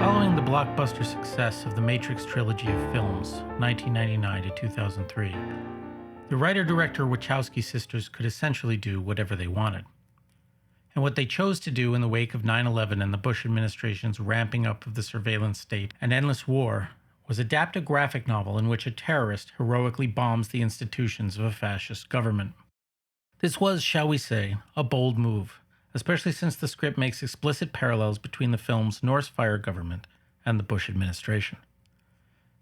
Following the blockbuster success of the Matrix trilogy of films, 1999 to 2003, the writer-director Wachowski sisters could essentially do whatever they wanted. And what they chose to do in the wake of 9/11 and the Bush administration's ramping up of the surveillance state and endless war was adapt a graphic novel in which a terrorist heroically bombs the institutions of a fascist government. This was, shall we say, a bold move, especially since the script makes explicit parallels between the film's Norse Fire government and the Bush administration.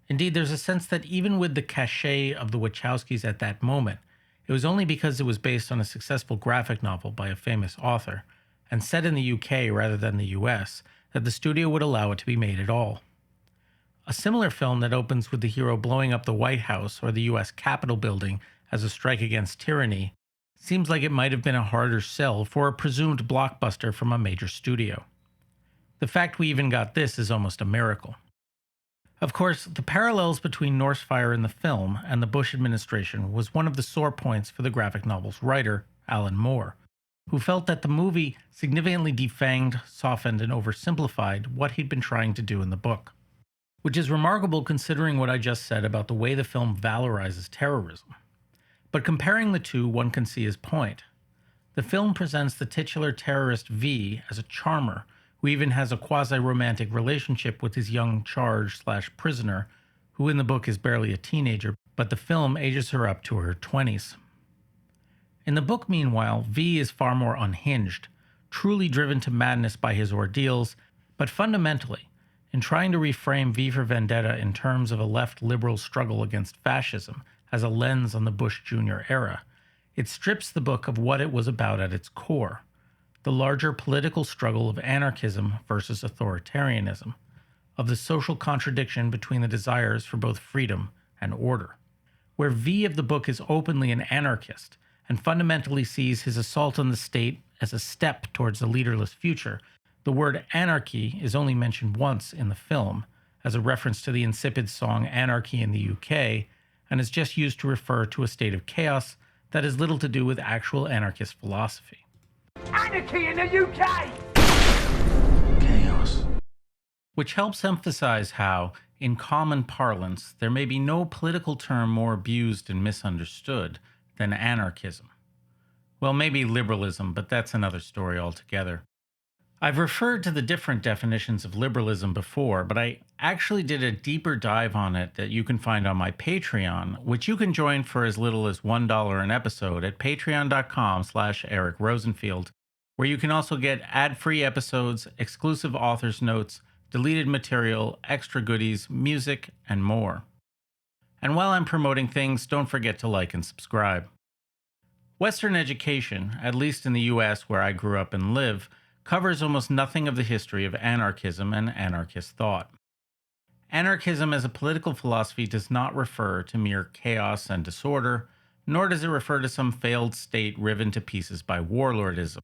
Indeed, there's a sense that even with the cachet of the Wachowskis at that moment, it was only because it was based on a successful graphic novel by a famous author, and set in the UK rather than the US, that the studio would allow it to be made at all. A similar film that opens with the hero blowing up the White House or the US Capitol building as a strike against tyranny seems like it might have been a harder sell for a presumed blockbuster from a major studio. The fact we even got this is almost a miracle. Of course, the parallels between Norse Fire in the film and the Bush administration was one of the sore points for the graphic novel's writer, Alan Moore, who felt that the movie significantly defanged, softened, and oversimplified what he'd been trying to do in the book. Which is remarkable considering what I just said about the way the film valorizes terrorism. But comparing the two, one can see his point. The film presents the titular terrorist V as a charmer who even has a quasi-romantic relationship with his young charge/prisoner, who in the book is barely a teenager, but the film ages her up to her 20s. In the book, meanwhile, V is far more unhinged, truly driven to madness by his ordeals, but fundamentally, in trying to reframe V for Vendetta in terms of a left liberal struggle against fascism as a lens on the Bush Jr. era, it strips the book of what it was about at its core, the larger political struggle of anarchism versus authoritarianism, of the social contradiction between the desires for both freedom and order. Where V of the book is openly an anarchist and fundamentally sees his assault on the state as a step towards a leaderless future, the word anarchy is only mentioned once in the film, as a reference to the insipid song Anarchy in the UK, and is just used to refer to a state of chaos that has little to do with actual anarchist philosophy. Anarchy in the UK! Chaos. Which helps emphasize how, in common parlance, there may be no political term more abused and misunderstood than anarchism. Well, maybe liberalism, but that's another story altogether. I've referred to the different definitions of liberalism before, but I actually did a deeper dive on it that you can find on my Patreon, which you can join for as little as $1 an episode at patreon.com/Eric Rosenfield, where you can also get ad-free episodes, exclusive author's notes, deleted material, extra goodies, music, and more. And while I'm promoting things, don't forget to like and subscribe. Western education, at least in the US where I grew up and live, covers almost nothing of the history of anarchism and anarchist thought. Anarchism as a political philosophy does not refer to mere chaos and disorder, nor does it refer to some failed state riven to pieces by warlordism.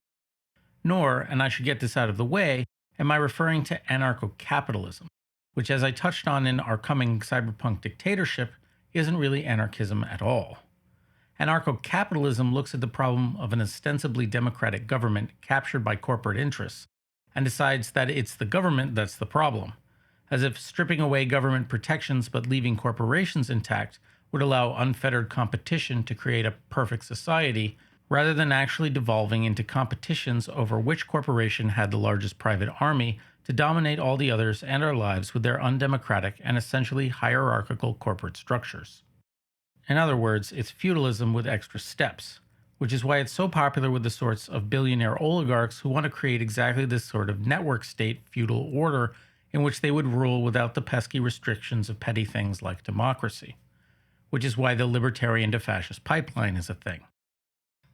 Nor, and I should get this out of the way, am I referring to Anarcho-Capitalism, which, as I touched on in Our Coming Cyberpunk Dictatorship, isn't really anarchism at all. Anarcho-capitalism looks at the problem of an ostensibly democratic government captured by corporate interests and decides that it's the government that's the problem, as if stripping away government protections but leaving corporations intact would allow unfettered competition to create a perfect society, rather than actually devolving into competitions over which corporation had the largest private army to dominate all the others and our lives with their undemocratic and essentially hierarchical corporate structures. In other words, it's feudalism with extra steps, which is why it's so popular with the sorts of billionaire oligarchs who want to create exactly this sort of network state feudal order in which they would rule without the pesky restrictions of petty things like democracy, which is why the libertarian to fascist pipeline is a thing.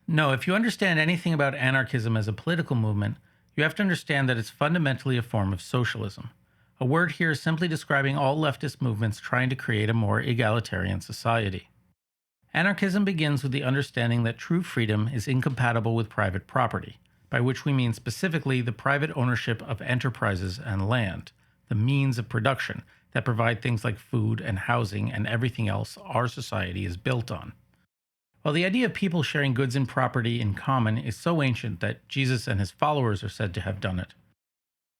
No, if you understand anything about anarchism as a political movement, you have to understand that it's fundamentally a form of socialism, a word here simply describing all leftist movements trying to create a more egalitarian society. Anarchism begins with the understanding that true freedom is incompatible with private property, by which we mean specifically the private ownership of enterprises and land, the means of production that provide things like food and housing and everything else our society is built on. While the idea of people sharing goods and property in common is so ancient that Jesus and his followers are said to have done it,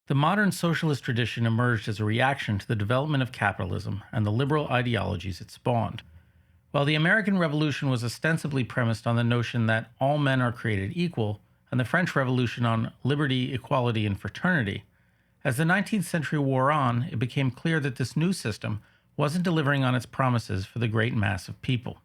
The modern socialist tradition emerged as a reaction to the development of capitalism and the liberal ideologies it spawned. While the American Revolution was ostensibly premised on the notion that all men are created equal, and the French Revolution on liberty, equality, and fraternity, as the 19th century wore on, it became clear that this new system wasn't delivering on its promises for the great mass of people.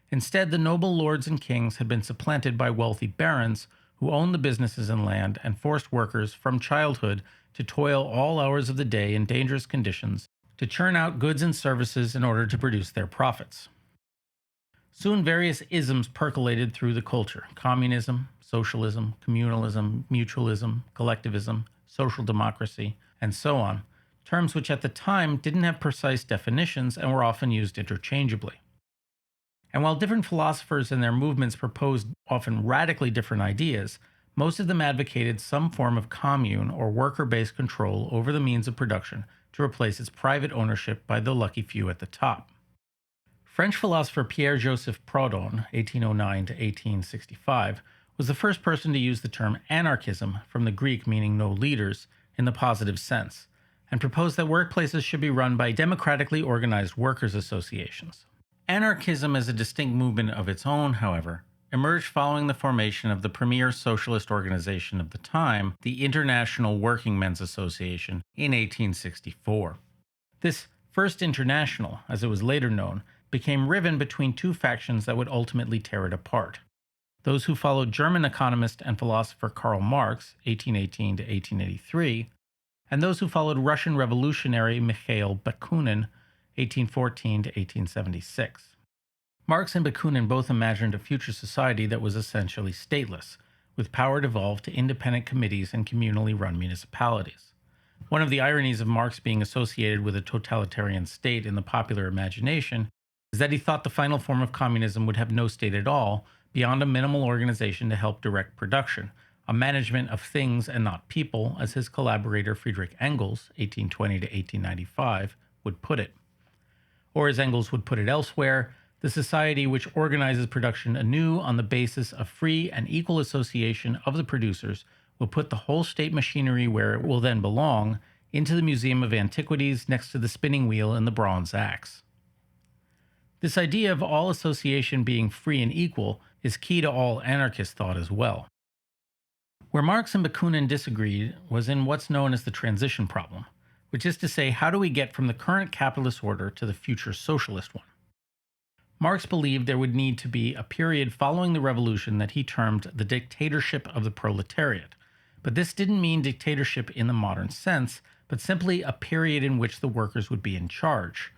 Instead, the noble lords and kings had been supplanted by wealthy barons who owned the businesses and land and forced workers from childhood to toil all hours of the day in dangerous conditions to churn out goods and services in order to produce their profits. Soon various isms percolated through the culture: communism, socialism, communalism, mutualism, collectivism, social democracy, and so on, terms which at the time didn't have precise definitions and were often used interchangeably. And while different philosophers and their movements proposed often radically different ideas, most of them advocated some form of commune or worker-based control over the means of production to replace its private ownership by the lucky few at the top. French philosopher Pierre-Joseph Proudhon, 1809 to 1865, was the first person to use the term anarchism, from the Greek meaning no leaders, in the positive sense, and proposed that workplaces should be run by democratically organized workers' associations. Anarchism as a distinct movement of its own, however, emerged following the formation of the premier socialist organization of the time, the International Working Men's Association, in 1864. This First International, as it was later known, became riven between two factions that would ultimately tear it apart: those who followed German economist and philosopher Karl Marx, 1818 to 1883, and those who followed Russian revolutionary Mikhail Bakunin, 1814 to 1876. Marx and Bakunin both imagined a future society that was essentially stateless, with power devolved to independent committees and communally run municipalities. One of the ironies of Marx being associated with a totalitarian state in the popular imagination is that he thought the final form of communism would have no state at all, beyond a minimal organization to help direct production, a management of things and not people, as his collaborator Friedrich Engels, 1820 to 1895, would put it. Or as Engels would put it elsewhere, the society which organizes production anew on the basis of free and equal association of the producers will put the whole state machinery where it will then belong, into the Museum of Antiquities next to the spinning wheel and the bronze axe. This idea of all association being free and equal is key to all anarchist thought as well. Where Marx and Bakunin disagreed was in what's known as the transition problem, which is to say, how do we get from the current capitalist order to the future socialist one? Marx believed there would need to be a period following the revolution that he termed the dictatorship of the proletariat, but this didn't mean dictatorship in the modern sense, but simply a period in which the workers would be in charge.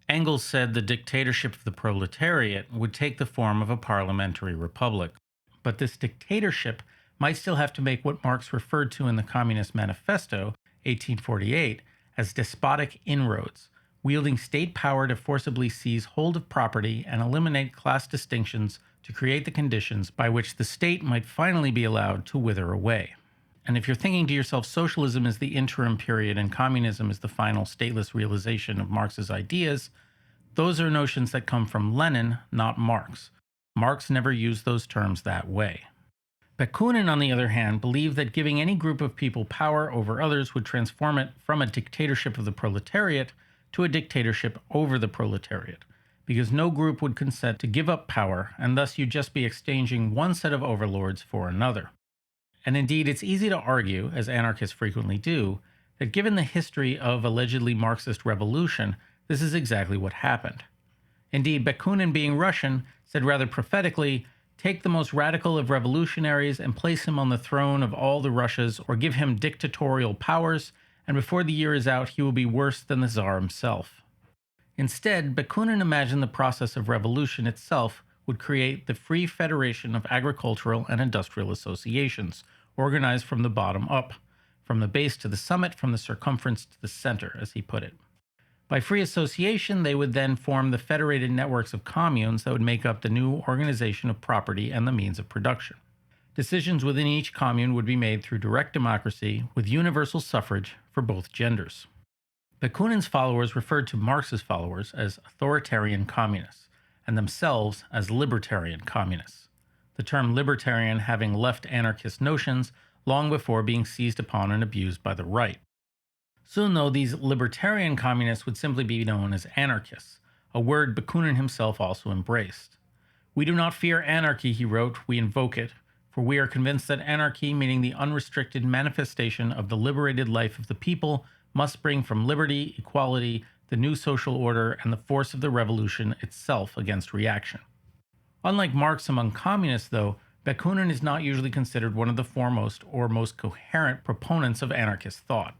Engels said the dictatorship of the proletariat would take the form of a parliamentary republic, but this dictatorship might still have to make what Marx referred to in the Communist Manifesto, 1848, as despotic inroads, wielding state power to forcibly seize hold of property and eliminate class distinctions to create the conditions by which the state might finally be allowed to wither away. And if you're thinking to yourself socialism is the interim period and communism is the final stateless realization of Marx's ideas, those are notions that come from Lenin, not Marx. Marx never used those terms that way. Bakunin, on the other hand, believed that giving any group of people power over others would transform it from a dictatorship of the proletariat to a dictatorship over the proletariat, because no group would consent to give up power, and thus you'd just be exchanging one set of overlords for another. And indeed, it's easy to argue, as anarchists frequently do, that given the history of allegedly Marxist revolution, this is exactly what happened. Indeed, Bakunin, being Russian, said rather prophetically, "Take the most radical of revolutionaries and place him on the throne of all the Russias, or give him dictatorial powers, and before the year is out, he will be worse than the Tsar himself." Instead, Bakunin imagined the process of revolution itself would create the free federation of agricultural and industrial associations, organized from the bottom up, from the base to the summit, from the circumference to the center, as he put it. By free association, they would then form the federated networks of communes that would make up the new organization of property and the means of production. Decisions within each commune would be made through direct democracy with universal suffrage for both genders. Bakunin's followers referred to Marx's followers as authoritarian communists, and themselves as libertarian communists. The term libertarian having left anarchist notions long before being seized upon and abused by the right. Soon, though, these libertarian communists would simply be known as anarchists, a word Bakunin himself also embraced. "We do not fear anarchy," he wrote, "we invoke it, for we are convinced that anarchy, meaning the unrestricted manifestation of the liberated life of the people, must spring from liberty, equality, the new social order, and the force of the revolution itself against reaction." Unlike Marx among communists, though, Bakunin is not usually considered one of the foremost or most coherent proponents of anarchist thought.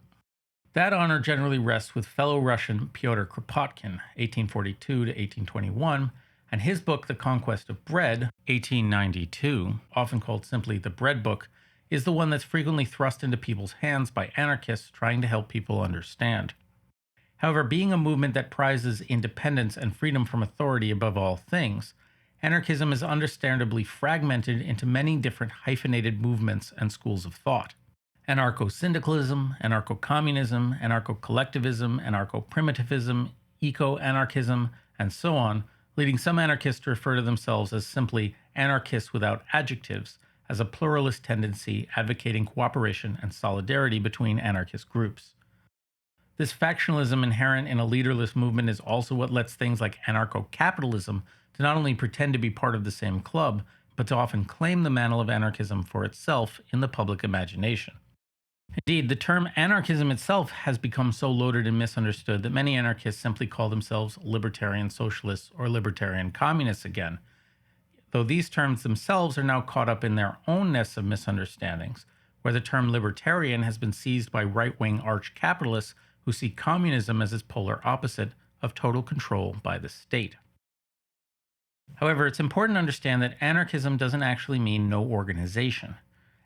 That honor generally rests with fellow Russian Pyotr Kropotkin, 1842 to 1821, and his book The Conquest of Bread, 1892, often called simply the Bread Book, is the one that's frequently thrust into people's hands by anarchists trying to help people understand. However, being a movement that prizes independence and freedom from authority above all things, anarchism is understandably fragmented into many different hyphenated movements and schools of thought. Anarcho-syndicalism, anarcho-communism, anarcho-collectivism, anarcho-primitivism, eco-anarchism, and so on, leading some anarchists to refer to themselves as simply anarchists without adjectives, as a pluralist tendency advocating cooperation and solidarity between anarchist groups. This factionalism inherent in a leaderless movement is also what lets things like anarcho-capitalism to not only pretend to be part of the same club, but to often claim the mantle of anarchism for itself in the public imagination. Indeed, the term anarchism itself has become so loaded and misunderstood that many anarchists simply call themselves libertarian socialists or libertarian communists again, though these terms themselves are now caught up in their own nests of misunderstandings, where the term libertarian has been seized by right-wing arch-capitalists who see communism as its polar opposite of total control by the state. However, it's important to understand that anarchism doesn't actually mean no organization.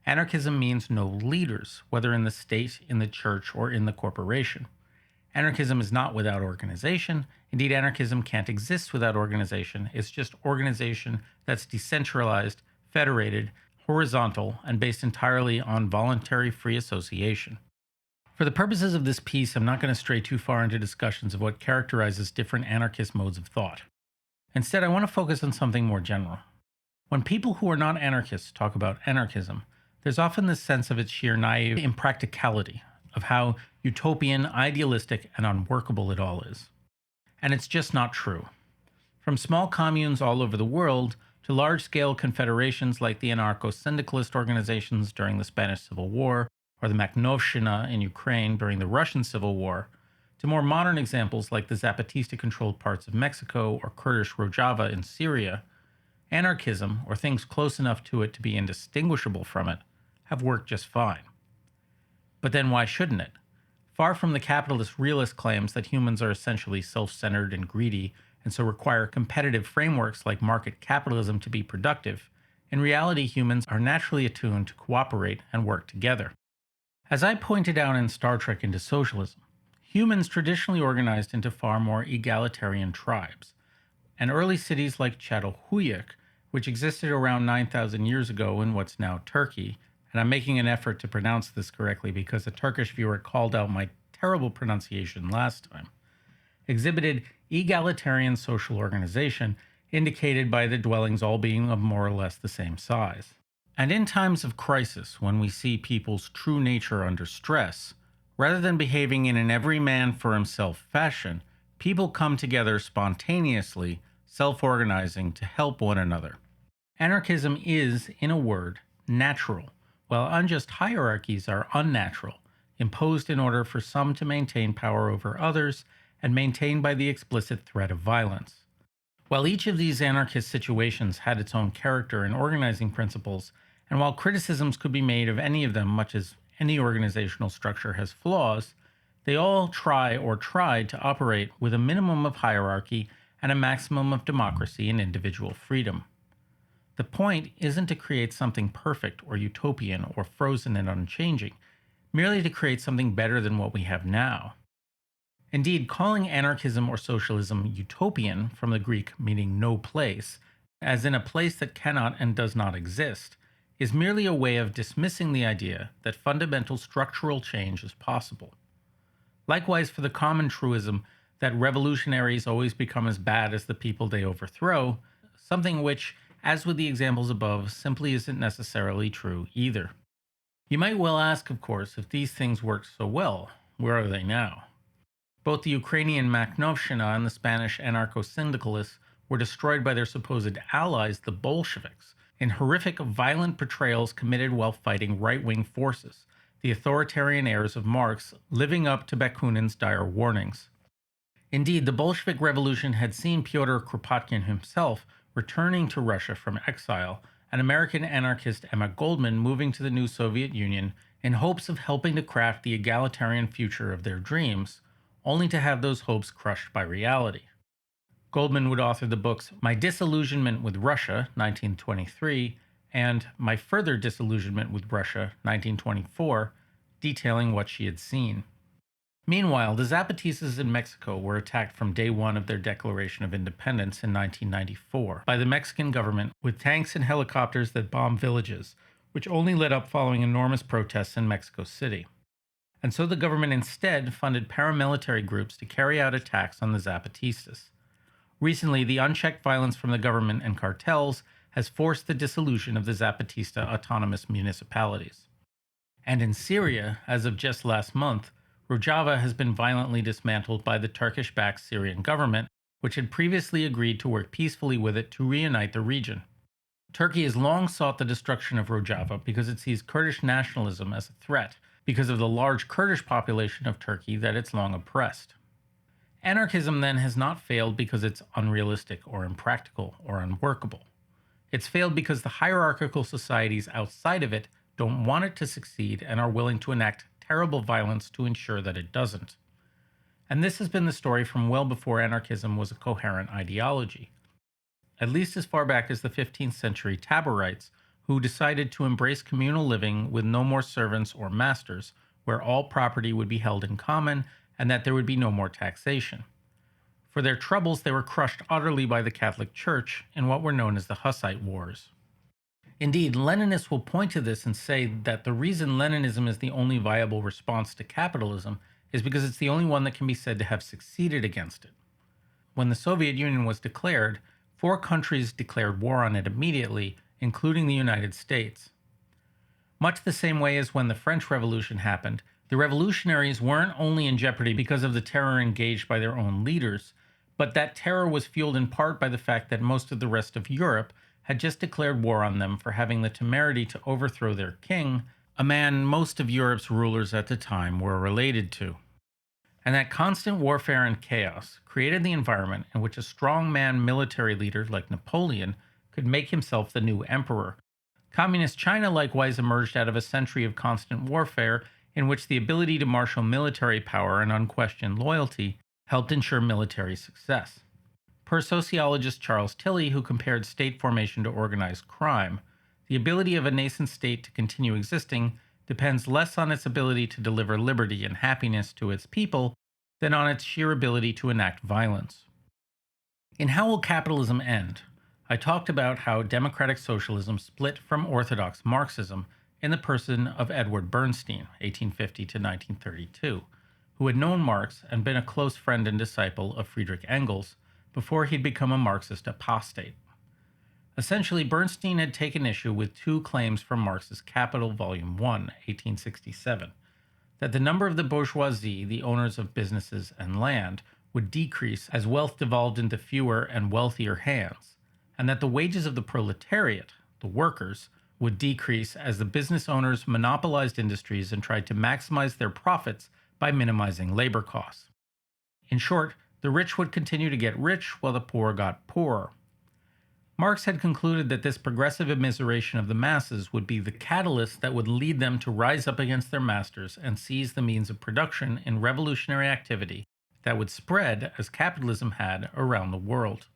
Anarchism means no leaders, whether in the state, in the church, or in the corporation. Anarchism is not without organization. Indeed, anarchism can't exist without organization. It's just organization that's decentralized, federated, horizontal, and based entirely on voluntary free association. For the purposes of this piece, I'm not going to stray too far into discussions of what characterizes different anarchist modes of thought. Instead, I want to focus on something more general. When people who are not anarchists talk about anarchism, there's often this sense of its sheer naive impracticality, of how utopian, idealistic, and unworkable it all is. And it's just not true. From small communes all over the world to large-scale confederations like the anarcho-syndicalist organizations during the Spanish Civil War, or the Makhnovshchina in Ukraine during the Russian Civil War, to more modern examples like the Zapatista-controlled parts of Mexico or Kurdish Rojava in Syria, anarchism, or things close enough to it to be indistinguishable from it, have worked just fine. But then why shouldn't it? Far from the capitalist realist claims that humans are essentially self-centered and greedy and so require competitive frameworks like market capitalism to be productive, in reality humans are naturally attuned to cooperate and work together. As I pointed out in Star Trek Into Socialism, humans traditionally organized into far more egalitarian tribes, and early cities like Çatalhöyük, which existed around 9,000 years ago in what's now Turkey, and I'm making an effort to pronounce this correctly because a Turkish viewer called out my terrible pronunciation last time, exhibited egalitarian social organization indicated by the dwellings all being of more or less the same size. And in times of crisis, when we see people's true nature under stress, rather than behaving in an every man for himself fashion, people come together spontaneously, self-organizing to help one another. Anarchism is, in a word, natural, while unjust hierarchies are unnatural, imposed in order for some to maintain power over others and maintained by the explicit threat of violence. While each of these anarchist situations had its own character and organizing principles, and while criticisms could be made of any of them much as any organizational structure has flaws, they all try or tried to operate with a minimum of hierarchy and a maximum of democracy and individual freedom. The point isn't to create something perfect or utopian or frozen and unchanging, merely to create something better than what we have now. Indeed, calling anarchism or socialism utopian, from the Greek meaning no place, as in a place that cannot and does not exist, is merely a way of dismissing the idea that fundamental structural change is possible. Likewise, for the common truism that revolutionaries always become as bad as the people they overthrow, something which, as with the examples above, simply isn't necessarily true either. You might well ask, of course, if these things worked so well, where are they now? Both the Ukrainian Makhnovshina and the Spanish anarcho-syndicalists were destroyed by their supposed allies, the Bolsheviks, in horrific, violent portrayals committed while fighting right-wing forces, the authoritarian heirs of Marx, living up to Bakunin's dire warnings. Indeed, the Bolshevik Revolution had seen Pyotr Kropotkin himself returning to Russia from exile, and American anarchist Emma Goldman moving to the new Soviet Union in hopes of helping to craft the egalitarian future of their dreams, only to have those hopes crushed by reality. Goldman would author the books My Disillusionment with Russia, 1923, and My Further Disillusionment with Russia, 1924, detailing what she had seen. Meanwhile, the Zapatistas in Mexico were attacked from day one of their Declaration of Independence in 1994 by the Mexican government with tanks and helicopters that bombed villages, which only let up following enormous protests in Mexico City. And so the government instead funded paramilitary groups to carry out attacks on the Zapatistas. Recently, the unchecked violence from the government and cartels has forced the dissolution of the Zapatista autonomous municipalities. And in Syria, as of just last month, Rojava has been violently dismantled by the Turkish-backed Syrian government, which had previously agreed to work peacefully with it to reunite the region. Turkey has long sought the destruction of Rojava because it sees Kurdish nationalism as a threat, because of the large Kurdish population of Turkey that it's long oppressed. Anarchism then has not failed because it's unrealistic or impractical or unworkable. It's failed because the hierarchical societies outside of it don't want it to succeed and are willing to enact terrible violence to ensure that it doesn't. And this has been the story from well before anarchism was a coherent ideology. At least as far back as the 15th century Taborites, who decided to embrace communal living with no more servants or masters, where all property would be held in common and that there would be no more taxation. For their troubles, they were crushed utterly by the Catholic Church in what were known as the Hussite Wars. Indeed, Leninists will point to this and say that the reason Leninism is the only viable response to capitalism is because it's the only one that can be said to have succeeded against it. When the Soviet Union was declared, 4 countries declared war on it immediately, including the United States. Much the same way as when the French Revolution happened, the revolutionaries weren't only in jeopardy because of the terror engaged by their own leaders, but that terror was fueled in part by the fact that most of the rest of Europe had just declared war on them for having the temerity to overthrow their king, a man most of Europe's rulers at the time were related to. And that constant warfare and chaos created the environment in which a strongman military leader like Napoleon could make himself the new emperor. Communist China likewise emerged out of a century of constant warfare in which the ability to marshal military power and unquestioned loyalty helped ensure military success. Per sociologist Charles Tilly, who compared state formation to organized crime, the ability of a nascent state to continue existing depends less on its ability to deliver liberty and happiness to its people than on its sheer ability to enact violence. In How Will Capitalism End?, I talked about how democratic socialism split from orthodox Marxism in the person of Edward Bernstein, 1850 to 1932, who had known Marx and been a close friend and disciple of Friedrich Engels before he'd become a Marxist apostate. Essentially, Bernstein had taken issue with 2 claims from Marx's Capital, Volume 1, 1867, that the number of the bourgeoisie, the owners of businesses and land, would decrease as wealth devolved into fewer and wealthier hands, and that the wages of the proletariat, the workers, would decrease as the business owners monopolized industries and tried to maximize their profits by minimizing labor costs. In short, the rich would continue to get rich while the poor got poorer. Marx had concluded that this progressive immiseration of the masses would be the catalyst that would lead them to rise up against their masters and seize the means of production in revolutionary activity that would spread, as capitalism had, around the world.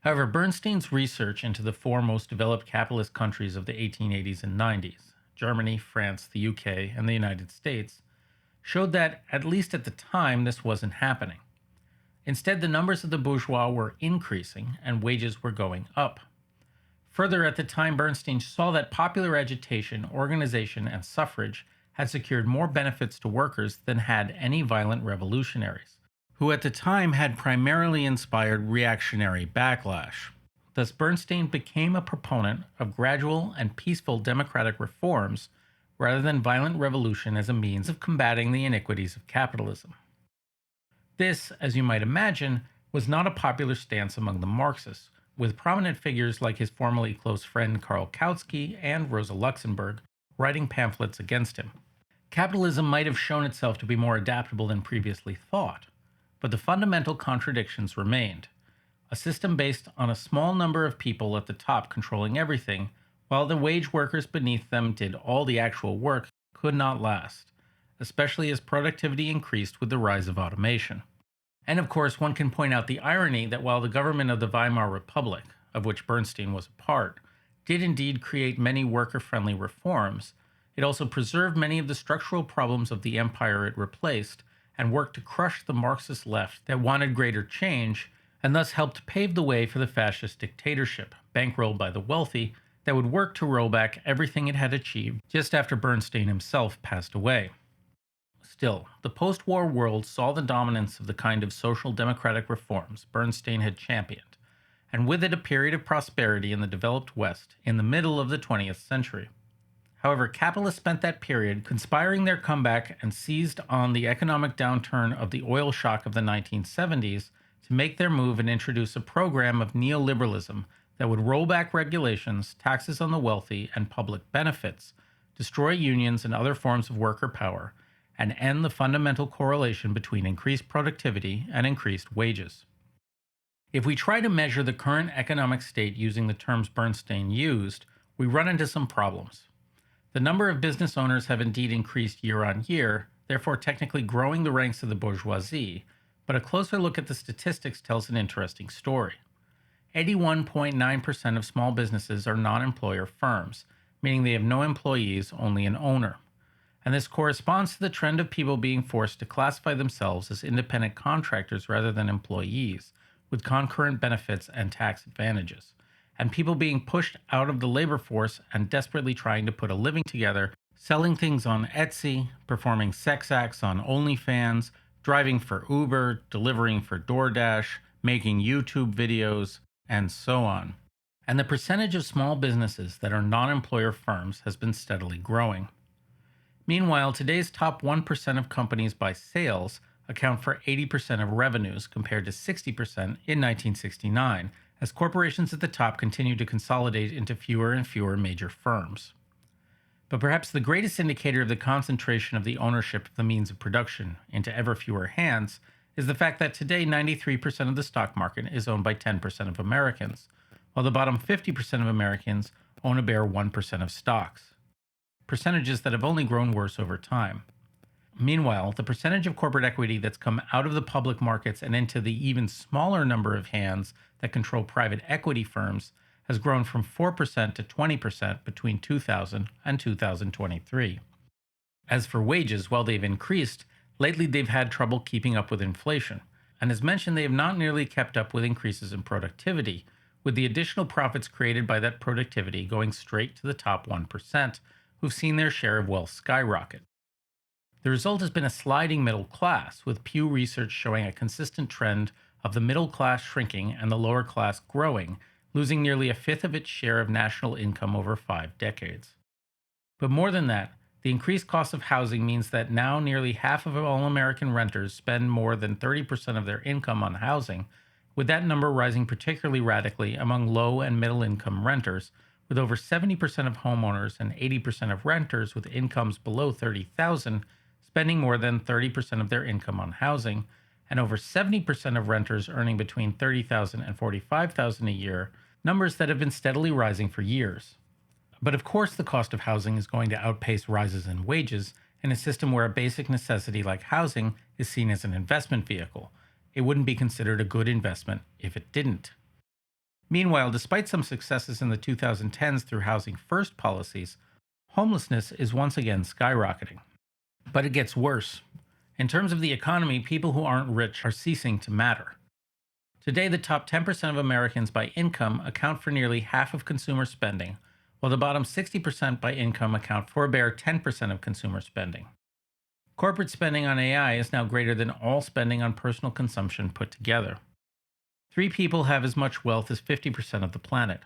However, Bernstein's research into the 4 most developed capitalist countries of the 1880s and 90s, Germany, France, the UK, and the United States, showed that, at least at the time, this wasn't happening. Instead, the numbers of the bourgeois were increasing and wages were going up. Further, at the time, Bernstein saw that popular agitation, organization, and suffrage had secured more benefits to workers than had any violent revolutionaries, who at the time had primarily inspired reactionary backlash. Thus, Bernstein became a proponent of gradual and peaceful democratic reforms rather than violent revolution as a means of combating the iniquities of capitalism. This, as you might imagine, was not a popular stance among the Marxists, with prominent figures like his formerly close friend Karl Kautsky and Rosa Luxemburg writing pamphlets against him. Capitalism might have shown itself to be more adaptable than previously thought, but the fundamental contradictions remained. A system based on a small number of people at the top controlling everything, while the wage workers beneath them did all the actual work, could not last, especially as productivity increased with the rise of automation. And of course, one can point out the irony that while the government of the Weimar Republic, of which Bernstein was a part, did indeed create many worker-friendly reforms, it also preserved many of the structural problems of the empire it replaced and worked to crush the Marxist left that wanted greater change, and thus helped pave the way for the fascist dictatorship, bankrolled by the wealthy, that would work to roll back everything it had achieved just after Bernstein himself passed away. Still, the post-war world saw the dominance of the kind of social democratic reforms Bernstein had championed, and with it a period of prosperity in the developed West in the middle of the 20th century. However, capitalists spent that period conspiring their comeback and seized on the economic downturn of the oil shock of the 1970s to make their move and introduce a program of neoliberalism that would roll back regulations, taxes on the wealthy, and public benefits, destroy unions and other forms of worker power, and end the fundamental correlation between increased productivity and increased wages. If we try to measure the current economic state using the terms Bernstein used, we run into some problems. The number of business owners have indeed increased year on year, therefore technically growing the ranks of the bourgeoisie, but a closer look at the statistics tells an interesting story. 81.9% of small businesses are non-employer firms, meaning they have no employees, only an owner. And this corresponds to the trend of people being forced to classify themselves as independent contractors rather than employees, with concurrent benefits and tax advantages, and people being pushed out of the labor force and desperately trying to put a living together, selling things on Etsy, performing sex acts on OnlyFans, driving for Uber, delivering for DoorDash, making YouTube videos, and so on. And the percentage of small businesses that are non-employer firms has been steadily growing. Meanwhile, today's top 1% of companies by sales account for 80% of revenues compared to 60% in 1969, as corporations at the top continue to consolidate into fewer and fewer major firms. But perhaps the greatest indicator of the concentration of the ownership of the means of production into ever fewer hands is the fact that today 93% of the stock market is owned by 10% of Americans, while the bottom 50% of Americans own a bare 1% of stocks. Percentages that have only grown worse over time. Meanwhile, the percentage of corporate equity that's come out of the public markets and into the even smaller number of hands that control private equity firms has grown from 4% to 20% between 2000 and 2023. As for wages, while they've increased, lately they've had trouble keeping up with inflation, and as mentioned, they have not nearly kept up with increases in productivity, with the additional profits created by that productivity going straight to the top 1%, who've seen their share of wealth skyrocket. The result has been a sliding middle class, with Pew Research showing a consistent trend of the middle class shrinking and the lower class growing, losing nearly a fifth of its share of national income over 5 decades. But more than that, the increased cost of housing means that now nearly half of all American renters spend more than 30% of their income on housing, with that number rising particularly radically among low and middle income renters, with over 70% of homeowners and 80% of renters with incomes below $30,000 spending more than 30% of their income on housing, and over 70% of renters earning between $30,000 and $45,000 a year, numbers that have been steadily rising for years. But of course the cost of housing is going to outpace rises in wages in a system where a basic necessity like housing is seen as an investment vehicle. It wouldn't be considered a good investment if it didn't. Meanwhile, despite some successes in the 2010s through housing first policies, homelessness is once again skyrocketing. But it gets worse. In terms of the economy, people who aren't rich are ceasing to matter. Today, the top 10% of Americans by income account for nearly half of consumer spending, while the bottom 60% by income account for a bare 10% of consumer spending. Corporate spending on AI is now greater than all spending on personal consumption put together. 3 people have as much wealth as 50% of the planet.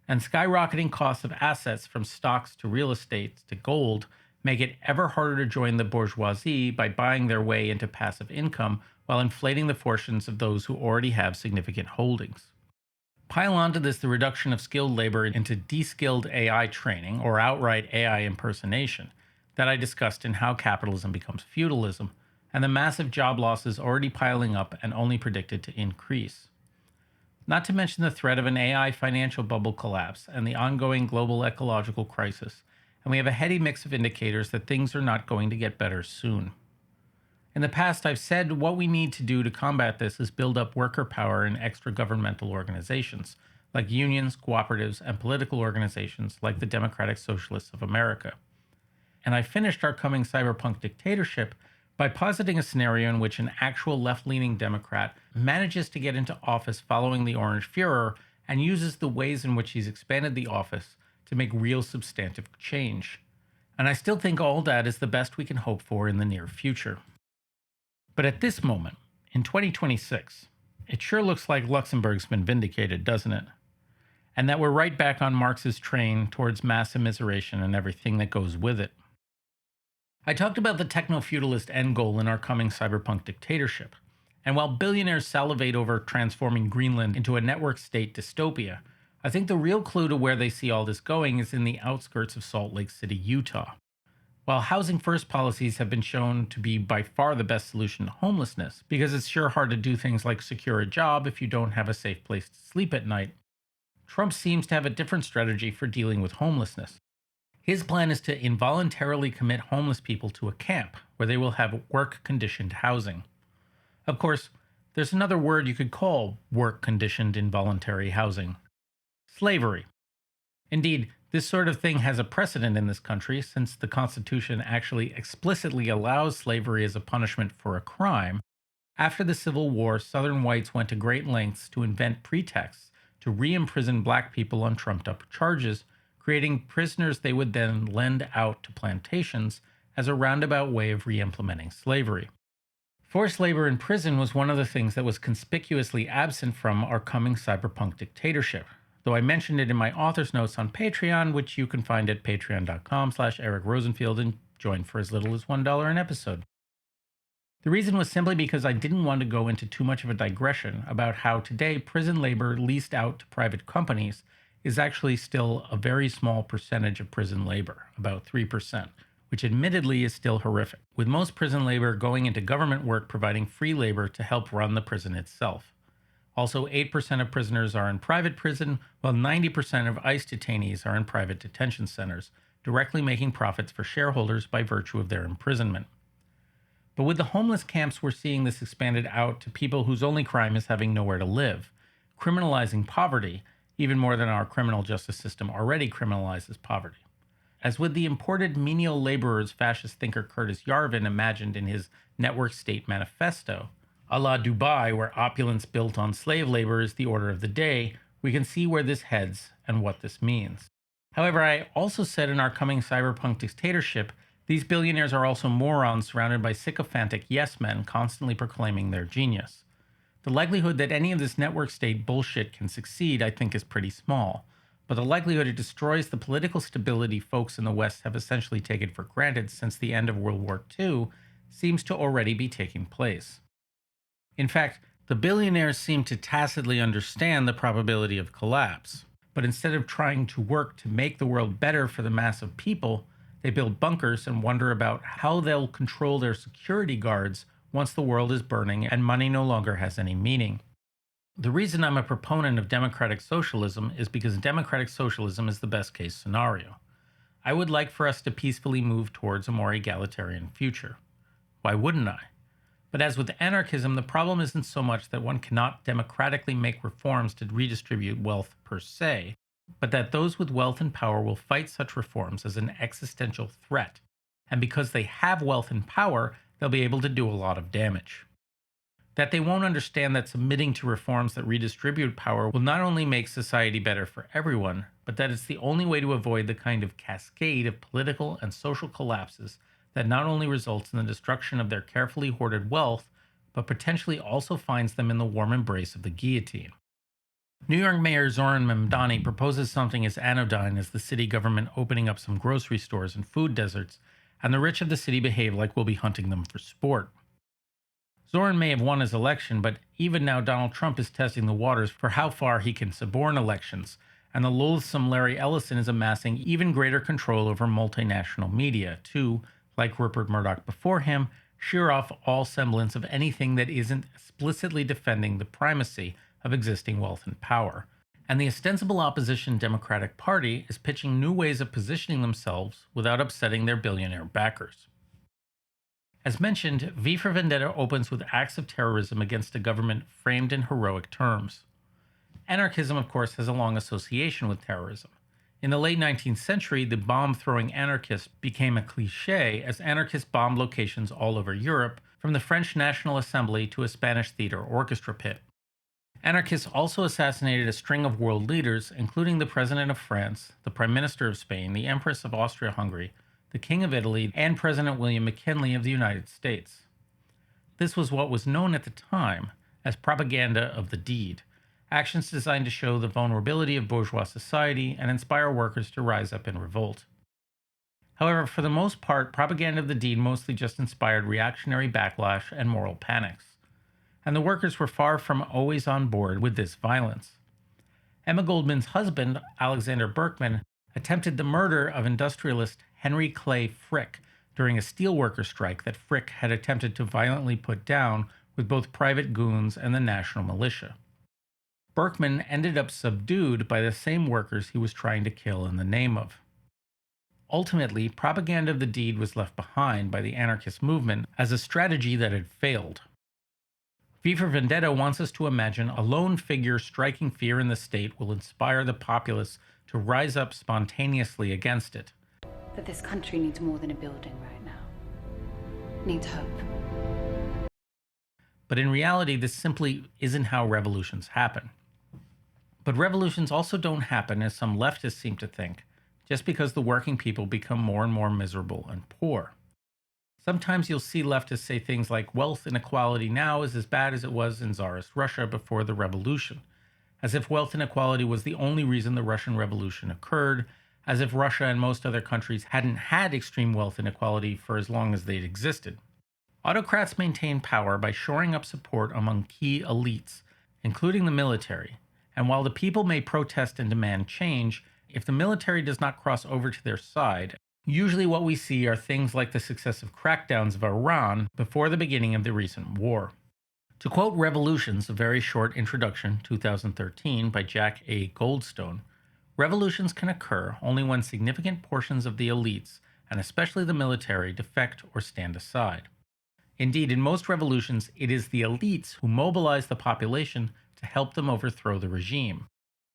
And skyrocketing costs of assets from stocks to real estate to gold make it ever harder to join the bourgeoisie by buying their way into passive income while inflating the fortunes of those who already have significant holdings. Pile onto this the reduction of skilled labor into de-skilled AI training or outright AI impersonation that I discussed in How Capitalism Becomes Feudalism, and the massive job losses already piling up and only predicted to increase. Not to mention the threat of an AI financial bubble collapse and the ongoing global ecological crisis, and we have a heady mix of indicators that things are not going to get better soon. In the past, I've said what we need to do to combat this is build up worker power in extra-governmental organizations, like unions, cooperatives, and political organizations like the Democratic Socialists of America. And I finished our coming cyberpunk dictatorship by positing a scenario in which an actual left-leaning Democrat manages to get into office following the Orange Führer and uses the ways in which he's expanded the office to make real substantive change. And I still think all that is the best we can hope for in the near future. But at this moment, in 2026, it sure looks like Luxembourg's been vindicated, doesn't it? And that we're right back on Marx's train towards mass immiseration and everything that goes with it. I talked about the techno-feudalist end goal in our coming cyberpunk dictatorship, and while billionaires salivate over transforming Greenland into a network state dystopia, I think the real clue to where they see all this going is in the outskirts of Salt Lake City, Utah. While housing first policies have been shown to be by far the best solution to homelessness, because it's sure hard to do things like secure a job if you don't have a safe place to sleep at night, Trump seems to have a different strategy for dealing with homelessness. His plan is to involuntarily commit homeless people to a camp where they will have work-conditioned housing. Of course, there's another word you could call work-conditioned involuntary housing: slavery. Indeed, this sort of thing has a precedent in this country since the Constitution actually explicitly allows slavery as a punishment for a crime. After the Civil War, Southern whites went to great lengths to invent pretexts to re-imprison black people on trumped-up charges, creating prisoners they would then lend out to plantations as a roundabout way of re-implementing slavery. Forced labor in prison was one of the things that was conspicuously absent from our coming cyberpunk dictatorship, though I mentioned it in my author's notes on Patreon, which you can find at patreon.com/Eric Rosenfield and join for as little as $1 an episode. The reason was simply because I didn't want to go into too much of a digression about how today prison labor leased out to private companies is actually still a very small percentage of prison labor, about 3%, which admittedly is still horrific, with most prison labor going into government work providing free labor to help run the prison itself. Also, 8% of prisoners are in private prison, while 90% of ICE detainees are in private detention centers, directly making profits for shareholders by virtue of their imprisonment. But with the homeless camps, we're seeing this expanded out to people whose only crime is having nowhere to live, criminalizing poverty, even more than our criminal justice system already criminalizes poverty. As with the imported menial laborers fascist thinker Curtis Yarvin imagined in his Network State Manifesto, a la Dubai, where opulence built on slave labor is the order of the day, we can see where this heads and what this means. However, I also said in our coming cyberpunk dictatorship, these billionaires are also morons surrounded by sycophantic yes-men constantly proclaiming their genius. The likelihood that any of this network state bullshit can succeed, I think, is pretty small, but the likelihood it destroys the political stability folks in the West have essentially taken for granted since the end of World War II seems to already be taking place. In fact, the billionaires seem to tacitly understand the probability of collapse, but instead of trying to work to make the world better for the mass of people, they build bunkers and wonder about how they'll control their security guards once the world is burning and money no longer has any meaning. The reason I'm a proponent of democratic socialism is because democratic socialism is the best case scenario. I would like for us to peacefully move towards a more egalitarian future. Why wouldn't I? But as with anarchism, the problem isn't so much that one cannot democratically make reforms to redistribute wealth per se, but that those with wealth and power will fight such reforms as an existential threat, and because they have wealth and power, they'll be able to do a lot of damage. That they won't understand that submitting to reforms that redistribute power will not only make society better for everyone, but that it's the only way to avoid the kind of cascade of political and social collapses that not only results in the destruction of their carefully hoarded wealth, but potentially also finds them in the warm embrace of the guillotine. New York Mayor Zoran Mamdani proposes something as anodyne as the city government opening up some grocery stores and food deserts, and the rich of the city behave like we'll be hunting them for sport. Zoran may have won his election, but even now Donald Trump is testing the waters for how far he can suborn elections, and the loathsome Larry Ellison is amassing even greater control over multinational media to, like Rupert Murdoch before him, shear off all semblance of anything that isn't explicitly defending the primacy of existing wealth and power. And the ostensible opposition Democratic Party is pitching new ways of positioning themselves without upsetting their billionaire backers. As mentioned, V for Vendetta opens with acts of terrorism against a government framed in heroic terms. Anarchism, of course, has a long association with terrorism. In the late 19th century, the bomb-throwing anarchist became a cliché as anarchists bombed locations all over Europe, from the French National Assembly to a Spanish theater orchestra pit. Anarchists also assassinated a string of world leaders, including the President of France, the Prime Minister of Spain, the Empress of Austria-Hungary, the King of Italy, and President William McKinley of the United States. This was what was known at the time as propaganda of the deed, actions designed to show the vulnerability of bourgeois society and inspire workers to rise up in revolt. However, for the most part, propaganda of the deed mostly just inspired reactionary backlash and moral panics, and the workers were far from always on board with this violence. Emma Goldman's husband, Alexander Berkman, attempted the murder of industrialist Henry Clay Frick during a steelworker strike that Frick had attempted to violently put down with both private goons and the national militia. Berkman ended up subdued by the same workers he was trying to kill in the name of. Ultimately, propaganda of the deed was left behind by the anarchist movement as a strategy that had failed. V for Vendetta wants us to imagine a lone figure striking fear in the state will inspire the populace to rise up spontaneously against it. But this country needs more than a building right now. It needs hope. But in reality, this simply isn't how revolutions happen. But revolutions also don't happen, as some leftists seem to think, just because the working people become more and more miserable and poor. Sometimes you'll see leftists say things like wealth inequality now is as bad as it was in Tsarist Russia before the revolution, as if wealth inequality was the only reason the Russian Revolution occurred, as if Russia and most other countries hadn't had extreme wealth inequality for as long as they'd existed. Autocrats maintain power by shoring up support among key elites, including the military, and while the people may protest and demand change, if the military does not cross over to their side, usually what we see are things like the successive crackdowns of Iran before the beginning of the recent war. To quote Revolutions, a very short introduction, 2013, by Jack A. Goldstone, revolutions can occur only when significant portions of the elites, and especially the military, defect or stand aside. Indeed, in most revolutions, it is the elites who mobilize the population to help them overthrow the regime.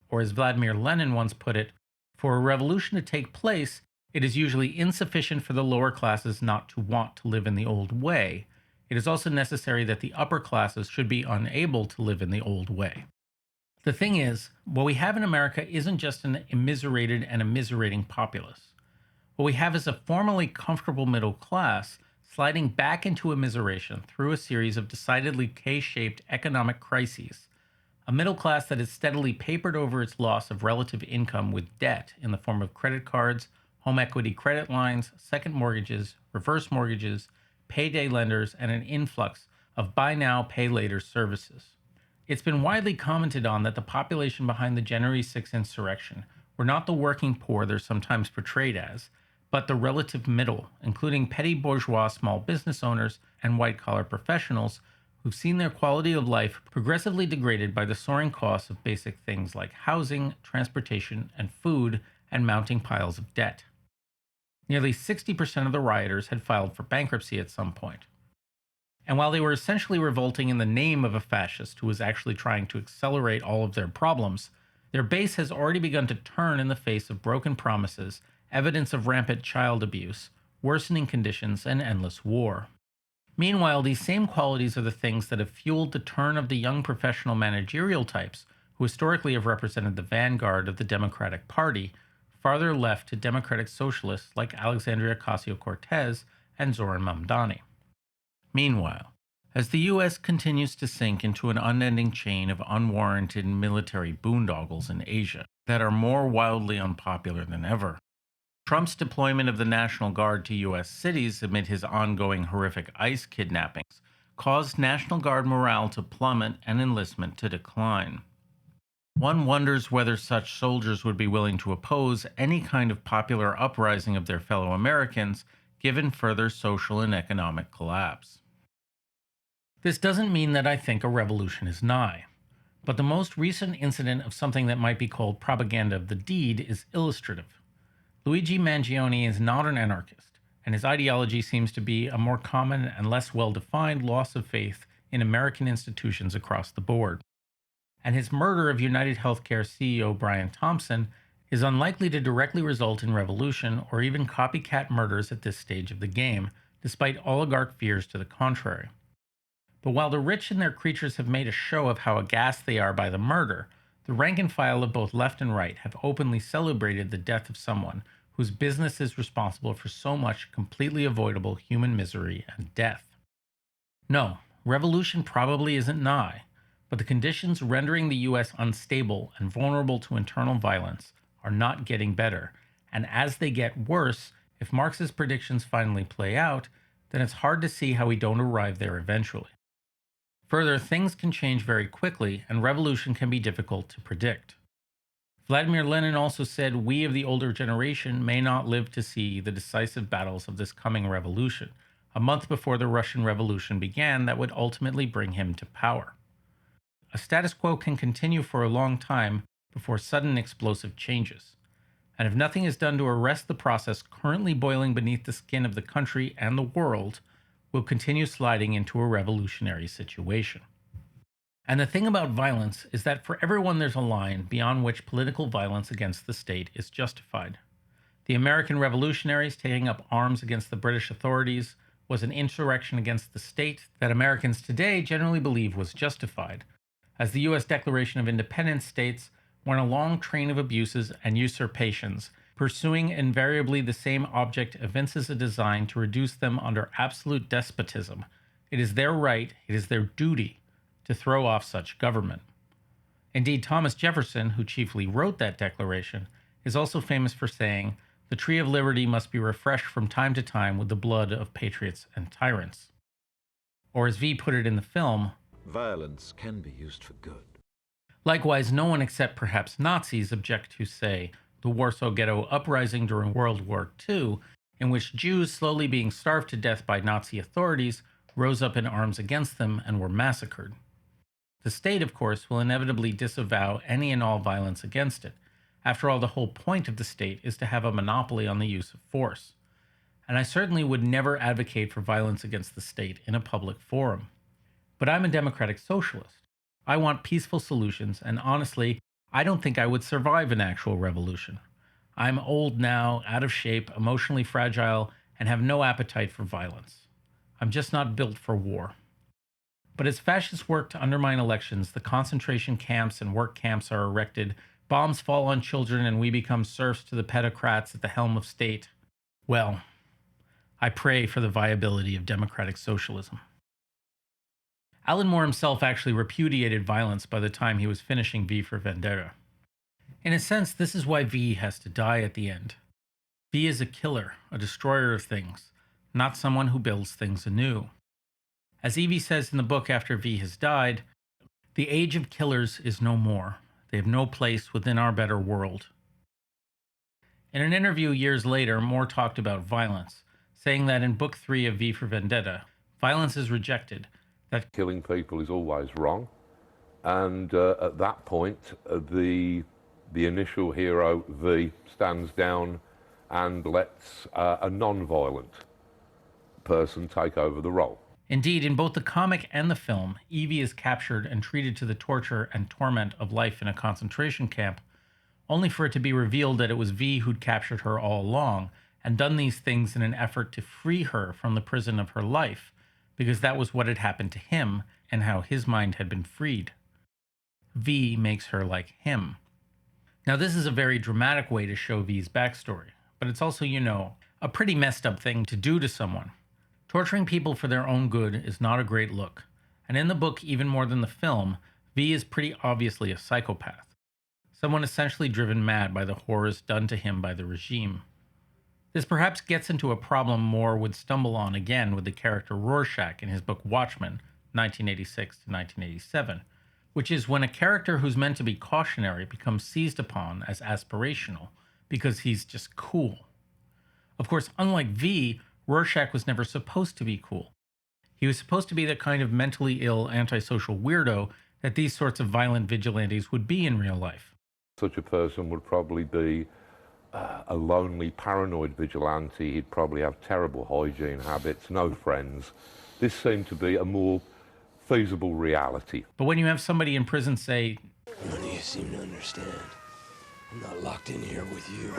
Or as Vladimir Lenin once put it, for a revolution to take place, it is usually insufficient for the lower classes not to want to live in the old way. It is also necessary that the upper classes should be unable to live in the old way. The thing is, what we have in America isn't just an immiserated and immiserating populace. What we have is a formerly comfortable middle class sliding back into immiseration through a series of decidedly K-shaped economic crises, a middle class that has steadily papered over its loss of relative income with debt in the form of credit cards, home equity credit lines, second mortgages, reverse mortgages, payday lenders, and an influx of buy now, pay later services. It's been widely commented on that the population behind the January 6th insurrection were not the working poor they're sometimes portrayed as, but the relative middle, including petty bourgeois small business owners and white-collar professionals who've seen their quality of life progressively degraded by the soaring costs of basic things like housing, transportation, and food, and mounting piles of debt. Nearly 60% of the rioters had filed for bankruptcy at some point. And while they were essentially revolting in the name of a fascist who was actually trying to accelerate all of their problems, their base has already begun to turn in the face of broken promises, evidence of rampant child abuse, worsening conditions, and endless war. Meanwhile, these same qualities are the things that have fueled the turn of the young professional managerial types, who historically have represented the vanguard of the Democratic Party, farther left to democratic socialists like Alexandria Ocasio-Cortez and Zoran Mamdani. Meanwhile, As the U.S. continues to sink into an unending chain of unwarranted military boondoggles in Asia that are more wildly unpopular than ever, Trump's deployment of the National Guard to U.S. cities amid his ongoing horrific ICE kidnappings caused National Guard morale to plummet and enlistment to decline. One wonders whether such soldiers would be willing to oppose any kind of popular uprising of their fellow Americans given further social and economic collapse. This doesn't mean that I think a revolution is nigh, but the most recent incident of something that might be called propaganda of the deed is illustrative. Luigi Mangione is not an anarchist, and his ideology seems to be a more common and less well-defined loss of faith in American institutions across the board. And his murder of United Healthcare CEO Brian Thompson is unlikely to directly result in revolution or even copycat murders at this stage of the game, despite oligarch fears to the contrary. But while the rich and their creatures have made a show of how aghast they are by the murder, the rank and file of both left and right have openly celebrated the death of someone whose business is responsible for so much completely avoidable human misery and death. No, revolution probably isn't nigh, but the conditions rendering the U.S. unstable and vulnerable to internal violence are not getting better, and as they get worse, if Marxist predictions finally play out, then it's hard to see how we don't arrive there eventually. Further, things can change very quickly, and revolution can be difficult to predict. Vladimir Lenin also said we of the older generation may not live to see the decisive battles of this coming revolution, a month before the Russian Revolution began that would ultimately bring him to power. A status quo can continue for a long time before sudden explosive changes, and if nothing is done to arrest the process currently boiling beneath the skin of the country and the world, we'll continue sliding into a revolutionary situation. And the thing about violence is that for everyone there's a line beyond which political violence against the state is justified. The American revolutionaries taking up arms against the British authorities was an insurrection against the state that Americans today generally believe was justified. As the U.S. Declaration of Independence states, when a long train of abuses and usurpations, pursuing invariably the same object, evinces a design to reduce them under absolute despotism, it is their right, it is their duty, to throw off such government. Indeed, Thomas Jefferson, who chiefly wrote that declaration, is also famous for saying, "The tree of liberty must be refreshed from time to time with the blood of patriots and tyrants." Or as V put it in the film, violence can be used for good. Likewise, no one except perhaps Nazis object to, say, the Warsaw Ghetto uprising during World War II, in which Jews slowly being starved to death by Nazi authorities rose up in arms against them and were massacred. The state, of course, will inevitably disavow any and all violence against it. After all, the whole point of the state is to have a monopoly on the use of force. And I certainly would never advocate for violence against the state in a public forum. But I'm a democratic socialist. I want peaceful solutions, and honestly, I don't think I would survive an actual revolution. I'm old now, out of shape, emotionally fragile, and have no appetite for violence. I'm just not built for war. But as fascists work to undermine elections, the concentration camps and work camps are erected, bombs fall on children, and we become serfs to the pedocrats at the helm of state, well, I pray for the viability of democratic socialism. Alan Moore himself actually repudiated violence by the time he was finishing V for Vendetta. In a sense, this is why V has to die at the end. V is a killer, a destroyer of things, not someone who builds things anew. As Evie says in the book after V has died, the age of killers is no more. They have no place within our better world. In an interview years later, Moore talked about violence, saying that in Book 3 of V for Vendetta, violence is rejected, that killing people is always wrong, and at that point the initial hero V stands down and lets a non-violent person take over the role. Indeed, in both the comic and the film, Evie is captured and treated to the torture and torment of life in a concentration camp, only for it to be revealed that it was V who'd captured her all along and done these things in an effort to free her from the prison of her life, because that was what had happened to him and how his mind had been freed. V makes her like him. Now, this is a very dramatic way to show V's backstory, but it's also, a pretty messed up thing to do to someone. Torturing people for their own good is not a great look, and in the book, even more than the film, V is pretty obviously a psychopath, someone essentially driven mad by the horrors done to him by the regime. This perhaps gets into a problem Moore would stumble on again with the character Rorschach in his book Watchmen, 1986 to 1987, which is when a character who's meant to be cautionary becomes seized upon as aspirational because he's just cool. Of course, unlike V, Rorschach was never supposed to be cool. He was supposed to be the kind of mentally ill, antisocial weirdo that these sorts of violent vigilantes would be in real life. Such a person would probably be a lonely, paranoid vigilante. He'd probably have terrible hygiene habits, no friends. This seemed to be a more feasible reality. But when you have somebody in prison say, None of you seem to understand. I'm not locked in here with you.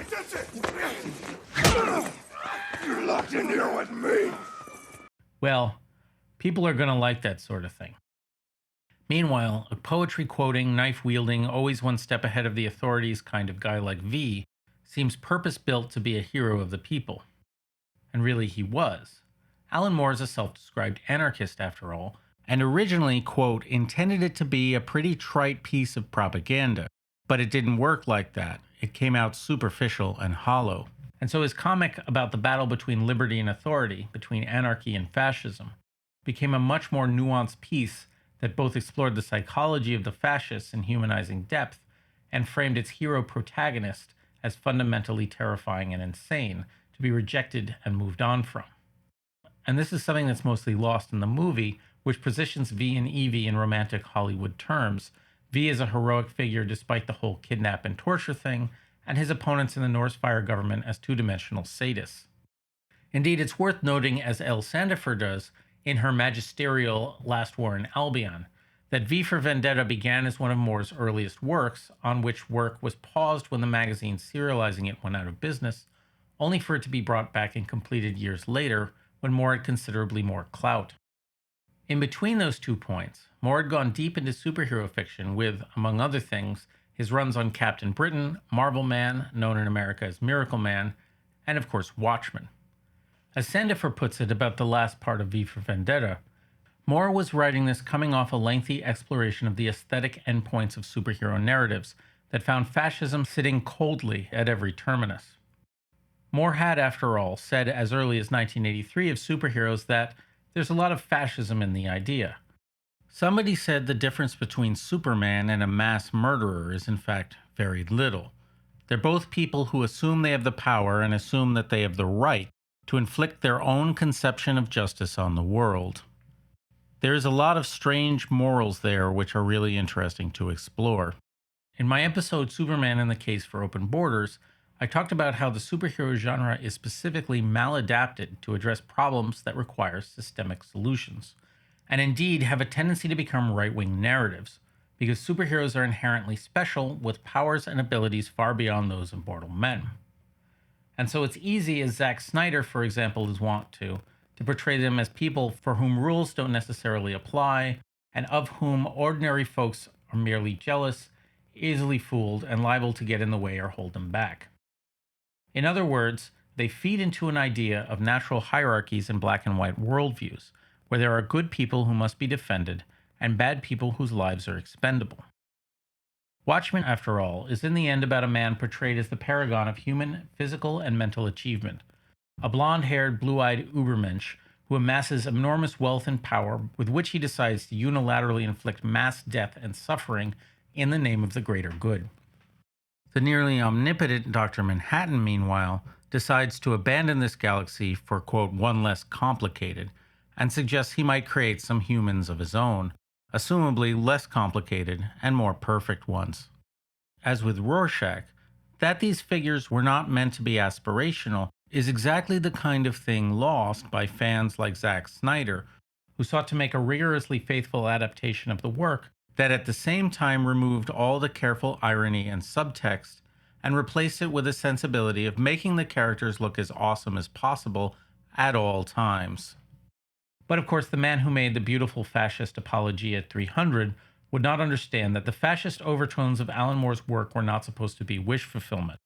You're locked in here with me. well, people are going to like that sort of thing. Meanwhile, a poetry-quoting, knife-wielding, always one step ahead of the authorities kind of guy like V seems purpose-built to be a hero of the people. And really he was. Alan Moore is a self-described anarchist, after all, and originally, quote, intended it to be a pretty trite piece of propaganda. But it didn't work like that. It came out superficial and hollow. And so his comic about the battle between liberty and authority, between anarchy and fascism, became a much more nuanced piece that both explored the psychology of the fascists in humanizing depth and framed its hero protagonist as fundamentally terrifying and insane, to be rejected and moved on from. And this is something that's mostly lost in the movie, which positions V and Evie in romantic Hollywood terms. V is a heroic figure despite the whole kidnap and torture thing, and his opponents in the Norse Fire government as two-dimensional sadists. Indeed, it's worth noting, as Elle Sandifer does in her magisterial Last War in Albion, that V for Vendetta began as one of Moore's earliest works, on which work was paused when the magazine serializing it went out of business, only for it to be brought back and completed years later when Moore had considerably more clout. In between those 2 points, Moore had gone deep into superhero fiction with, among other things, his runs on Captain Britain, Marvel Man, known in America as Miracle Man, and of course Watchmen. As Sandifer puts it about the last part of V for Vendetta, Moore was writing this coming off a lengthy exploration of the aesthetic endpoints of superhero narratives that found fascism sitting coldly at every terminus. Moore had, after all, said as early as 1983 of superheroes that there's a lot of fascism in the idea. Somebody said the difference between Superman and a mass murderer is in fact very little. They're both people who assume they have the power and assume that they have the right to inflict their own conception of justice on the world. There is a lot of strange morals there which are really interesting to explore. In my episode Superman and the Case for Open Borders, I talked about how the superhero genre is specifically maladapted to address problems that require systemic solutions, and indeed have a tendency to become right-wing narratives, because superheroes are inherently special with powers and abilities far beyond those of mortal men. And so it's easy, as Zack Snyder, for example, is wont to portray them as people for whom rules don't necessarily apply, and of whom ordinary folks are merely jealous, easily fooled, and liable to get in the way or hold them back. In other words, they feed into an idea of natural hierarchies in black and white worldviews, where there are good people who must be defended and bad people whose lives are expendable. Watchmen, after all, is in the end about a man portrayed as the paragon of human, physical, and mental achievement, a blonde-haired, blue-eyed Ubermensch who amasses enormous wealth and power with which he decides to unilaterally inflict mass death and suffering in the name of the greater good. The nearly omnipotent Dr. Manhattan, meanwhile, decides to abandon this galaxy for, quote, one less complicated, and suggests he might create some humans of his own, assumably less complicated and more perfect ones. As with Rorschach, that these figures were not meant to be aspirational is exactly the kind of thing lost by fans like Zack Snyder, who sought to make a rigorously faithful adaptation of the work that at the same time removed all the careful irony and subtext and replaced it with a sensibility of making the characters look as awesome as possible at all times. But of course, the man who made the beautiful fascist Apologia 300 would not understand that the fascist overtones of Alan Moore's work were not supposed to be wish fulfillment.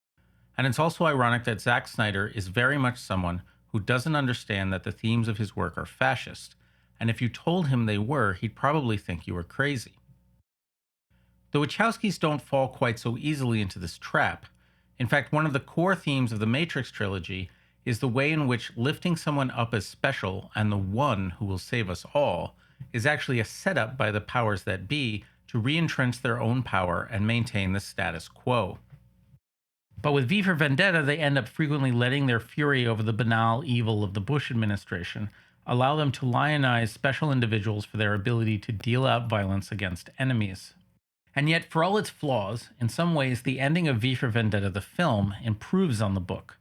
And it's also ironic that Zack Snyder is very much someone who doesn't understand that the themes of his work are fascist, and if you told him they were, he'd probably think you were crazy. The Wachowskis don't fall quite so easily into this trap. In fact, one of the core themes of the Matrix trilogy is the way in which lifting someone up as special and the one who will save us all is actually a setup by the powers that be to re-entrench their own power and maintain the status quo. But with V for Vendetta, they end up frequently letting their fury over the banal evil of the Bush administration allow them to lionize special individuals for their ability to deal out violence against enemies. And yet, for all its flaws, in some ways the ending of V for Vendetta the film improves on the book.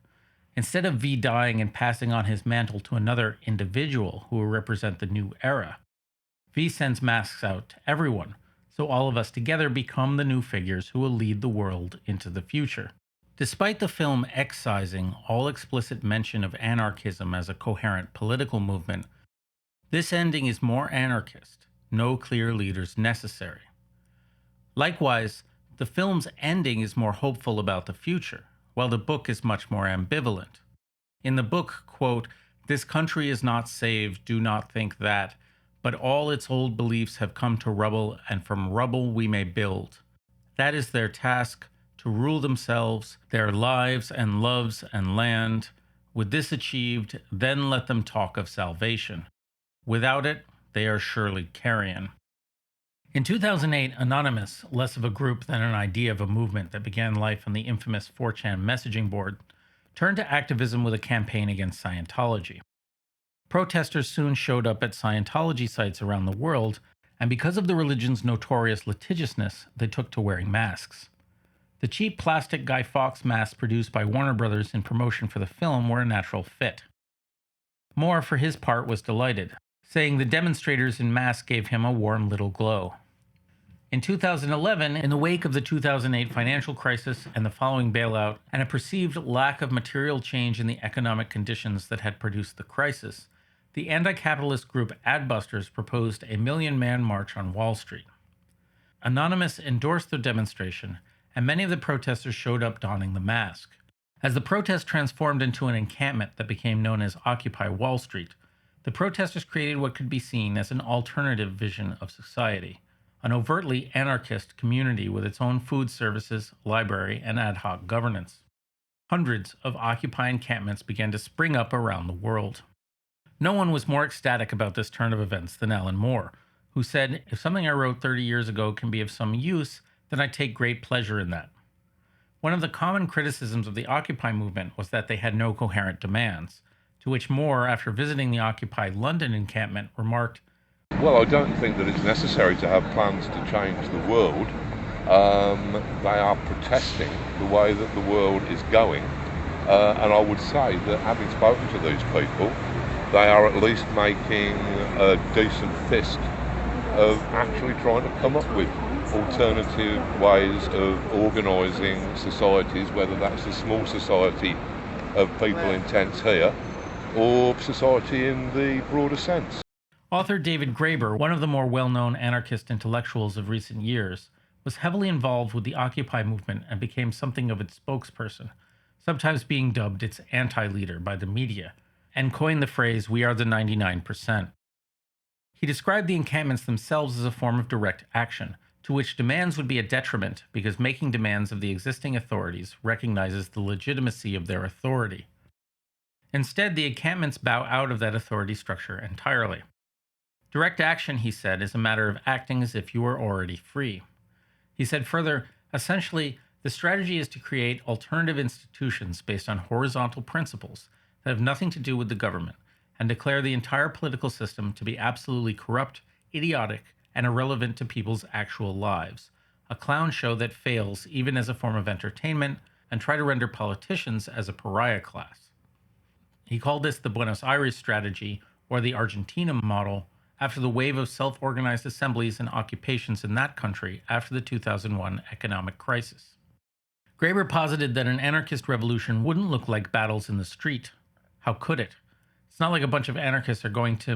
Instead of V dying and passing on his mantle to another individual who will represent the new era, V sends masks out to everyone, so all of us together become the new figures who will lead the world into the future. Despite the film excising all explicit mention of anarchism as a coherent political movement, this ending is more anarchist, no clear leaders necessary. Likewise, the film's ending is more hopeful about the future, while the book is much more ambivalent. In the book, quote, "This country is not saved, do not think that, but all its old beliefs have come to rubble, and from rubble we may build. That is their task, to rule themselves, their lives and loves and land. With this achieved, then let them talk of salvation. Without it, they are surely carrion." In 2008, Anonymous, less of a group than an idea of a movement that began life on the infamous 4chan messaging board, turned to activism with a campaign against Scientology. Protesters soon showed up at Scientology sites around the world, and because of the religion's notorious litigiousness, they took to wearing masks. The cheap plastic Guy Fawkes masks produced by Warner Brothers in promotion for the film were a natural fit. Moore, for his part, was delighted, saying the demonstrators in masks gave him a warm little glow. In 2011, in the wake of the 2008 financial crisis and the following bailout, and a perceived lack of material change in the economic conditions that had produced the crisis, the anti-capitalist group Adbusters proposed a million-man march on Wall Street. Anonymous endorsed the demonstration, and many of the protesters showed up donning the mask. As the protest transformed into an encampment that became known as Occupy Wall Street, the protesters created what could be seen as an alternative vision of society, an overtly anarchist community with its own food services, library, and ad hoc governance. Hundreds of Occupy encampments began to spring up around the world. No one was more ecstatic about this turn of events than Alan Moore, who said, "If something I wrote 30 years ago can be of some use, then I take great pleasure in that." One of the common criticisms of the Occupy movement was that they had no coherent demands, to which Moore, after visiting the Occupy London encampment, remarked, Well, I don't think that it's necessary to have plans to change the world. They are protesting the way that the world is going. And I would say that having spoken to these people, they are at least making a decent fist of actually trying to come up with alternative ways of organising societies, whether that's a small society of people in tents here, or society in the broader sense. Author David Graeber, one of the more well-known anarchist intellectuals of recent years, was heavily involved with the Occupy movement and became something of its spokesperson, sometimes being dubbed its anti-leader by the media, and coined the phrase, "We are the 99%. He described the encampments themselves as a form of direct action, to which demands would be a detriment because making demands of the existing authorities recognizes the legitimacy of their authority. Instead, the encampments bow out of that authority structure entirely. Direct action, he said, is a matter of acting as if you were already free. He said further, essentially, the strategy is to create alternative institutions based on horizontal principles that have nothing to do with the government, and declare the entire political system to be absolutely corrupt, idiotic, and irrelevant to people's actual lives, a clown show that fails even as a form of entertainment, and try to render politicians as a pariah class." He called this the Buenos Aires strategy, or the Argentina model, after the wave of self-organized assemblies and occupations in that country after the 2001 economic crisis. Graeber posited that an anarchist revolution wouldn't look like battles in the street. How could it? It's not like a bunch of anarchists are going to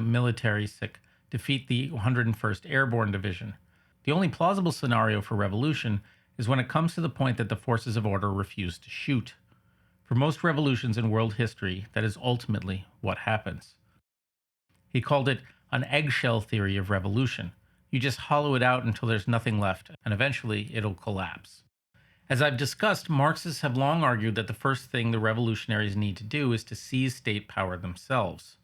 defeat the 101st Airborne Division. The only plausible scenario for revolution is when it comes to the point that the forces of order refuse to shoot. For most revolutions in world history, that is ultimately what happens. He called it an eggshell theory of revolution. You just hollow it out until there's nothing left, and eventually it'll collapse. As I've discussed, Marxists have long argued that the first thing the revolutionaries need to do is to seize state power themselves.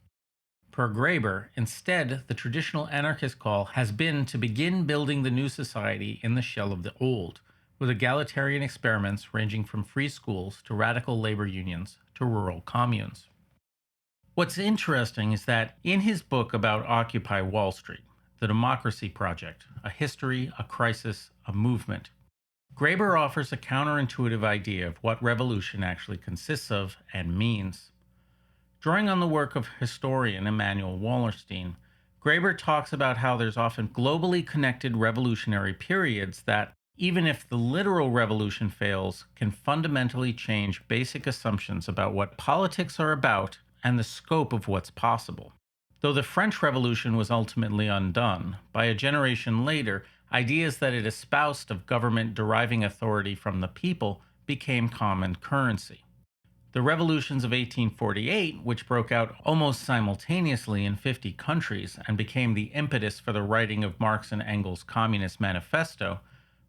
Per Graeber, instead, the traditional anarchist call has been to begin building the new society in the shell of the old, with egalitarian experiments ranging from free schools to radical labor unions to rural communes. What's interesting is that in his book about Occupy Wall Street, The Democracy Project, A History, a Crisis, a Movement, Graeber offers a counterintuitive idea of what revolution actually consists of and means. Drawing on the work of historian Emanuel Wallerstein, Graeber talks about how there's often globally connected revolutionary periods that, even if the literal revolution fails, can fundamentally change basic assumptions about what politics are about and the scope of what's possible. Though the French Revolution was ultimately undone, by a generation later, ideas that it espoused of government deriving authority from the people became common currency. The revolutions of 1848, which broke out almost simultaneously in 50 countries and became the impetus for the writing of Marx and Engels' Communist Manifesto,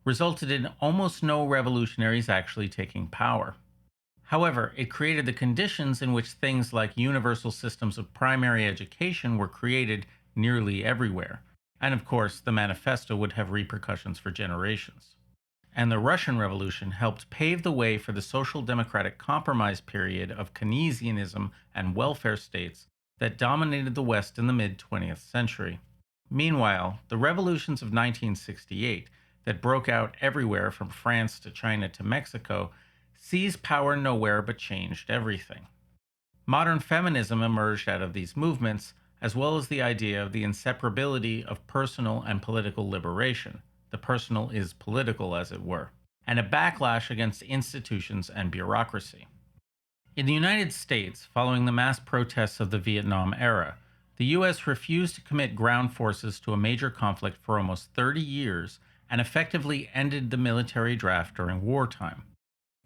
resulted in almost no revolutionaries actually taking power. However, it created the conditions in which things like universal systems of primary education were created nearly everywhere. And of course, the manifesto would have repercussions for generations. And the Russian Revolution helped pave the way for the social democratic compromise period of Keynesianism and welfare states that dominated the West in the mid-20th century. Meanwhile, the revolutions of 1968 that broke out everywhere from France to China to Mexico seized power nowhere but changed everything. Modern feminism emerged out of these movements, as well as the idea of the inseparability of personal and political liberation. The personal is political, as it were, and a backlash against institutions and bureaucracy. In the United States, following the mass protests of the Vietnam era, the U.S. refused to commit ground forces to a major conflict for almost 30 years and effectively ended the military draft during wartime.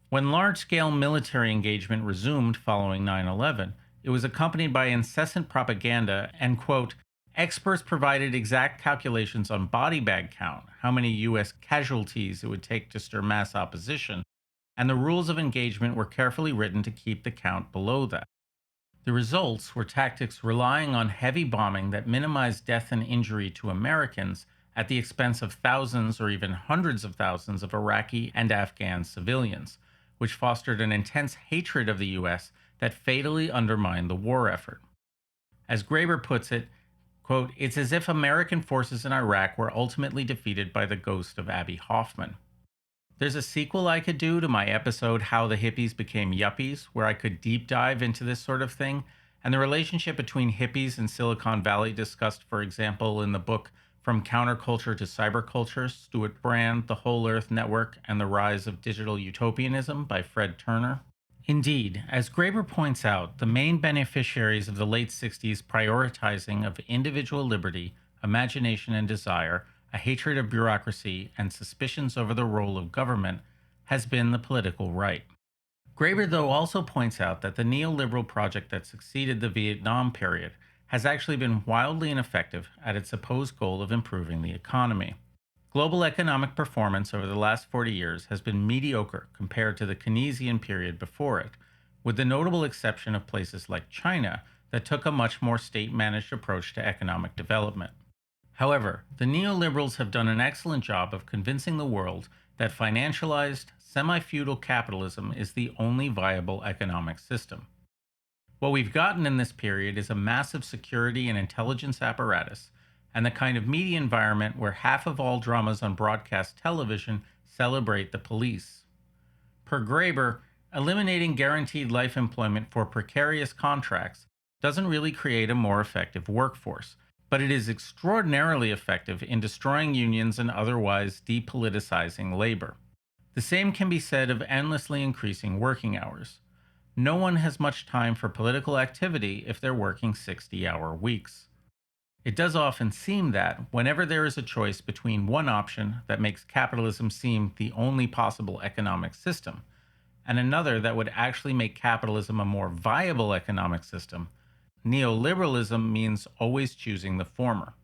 When large-scale military engagement resumed following 9/11, it was accompanied by incessant propaganda and, quote, experts provided exact calculations on body bag count, how many U.S. casualties it would take to stir mass opposition, and the rules of engagement were carefully written to keep the count below that. The results were tactics relying on heavy bombing that minimized death and injury to Americans at the expense of thousands or even hundreds of thousands of Iraqi and Afghan civilians, which fostered an intense hatred of the U.S. that fatally undermined the war effort. As Graeber puts it, quote, it's as if American forces in Iraq were ultimately defeated by the ghost of Abby Hoffman. There's a sequel I could do to my episode How the Hippies Became Yuppies, where I could deep dive into this sort of thing, and the relationship between hippies and Silicon Valley discussed, for example, in the book From Counterculture to Cyberculture, Stuart Brand, The Whole Earth Network, and the Rise of Digital Utopianism by Fred Turner. Indeed, as Graeber points out, the main beneficiaries of the late 60s prioritizing of individual liberty, imagination and desire, a hatred of bureaucracy, and suspicions over the role of government has been the political right. Graeber, though, also points out that the neoliberal project that succeeded the Vietnam period has actually been wildly ineffective at its supposed goal of improving the economy. Global economic performance over the last 40 years has been mediocre compared to the Keynesian period before it, with the notable exception of places like China that took a much more state-managed approach to economic development. However, the neoliberals have done an excellent job of convincing the world that financialized, semi-feudal capitalism is the only viable economic system. What we've gotten in this period is a massive security and intelligence apparatus, and the kind of media environment where half of all dramas on broadcast television celebrate the police. Per Graeber, eliminating guaranteed life employment for precarious contracts doesn't really create a more effective workforce, but it is extraordinarily effective in destroying unions and otherwise depoliticizing labor. The same can be said of endlessly increasing working hours. No one has much time for political activity if they're working 60-hour weeks. It does often seem that, whenever there is a choice between one option that makes capitalism seem the only possible economic system, and another that would actually make capitalism a more viable economic system, neoliberalism means always choosing the former.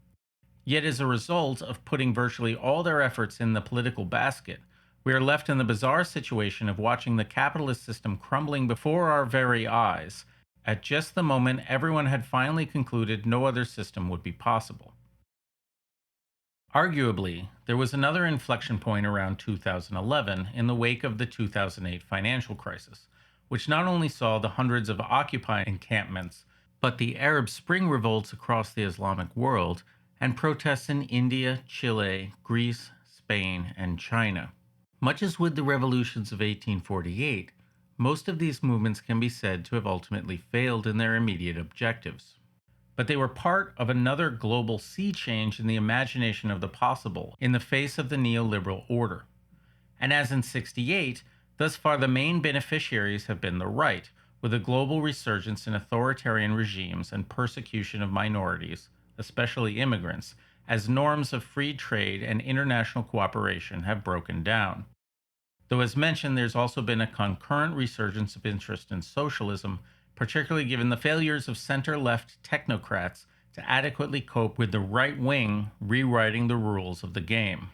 Yet as a result of putting virtually all their efforts in the political basket, we are left in the bizarre situation of watching the capitalist system crumbling before our very eyes, at just the moment everyone had finally concluded no other system would be possible. Arguably, there was another inflection point around 2011 in the wake of the 2008 financial crisis, which not only saw the hundreds of Occupy encampments, but the Arab Spring revolts across the Islamic world and protests in India, Chile, Greece, Spain, and China. Much as with the revolutions of 1848, most of these movements can be said to have ultimately failed in their immediate objectives. But they were part of another global sea change in the imagination of the possible in the face of the neoliberal order. And as in '68, thus far the main beneficiaries have been the right, with a global resurgence in authoritarian regimes and persecution of minorities, especially immigrants, as norms of free trade and international cooperation have broken down. Though as mentioned, there's also been a concurrent resurgence of interest in socialism, particularly given the failures of center-left technocrats to adequately cope with the right wing rewriting the rules of the game.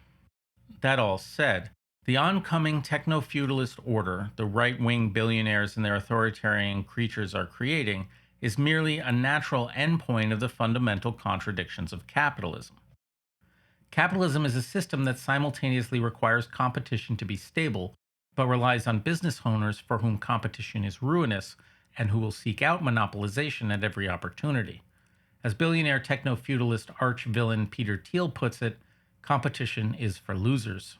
That all said, the oncoming techno-feudalist order the right-wing billionaires and their authoritarian creatures are creating is merely a natural endpoint of the fundamental contradictions of capitalism. Capitalism is a system that simultaneously requires competition to be stable, but relies on business owners for whom competition is ruinous and who will seek out monopolization at every opportunity. As billionaire techno-feudalist arch-villain Peter Thiel puts it, competition is for losers.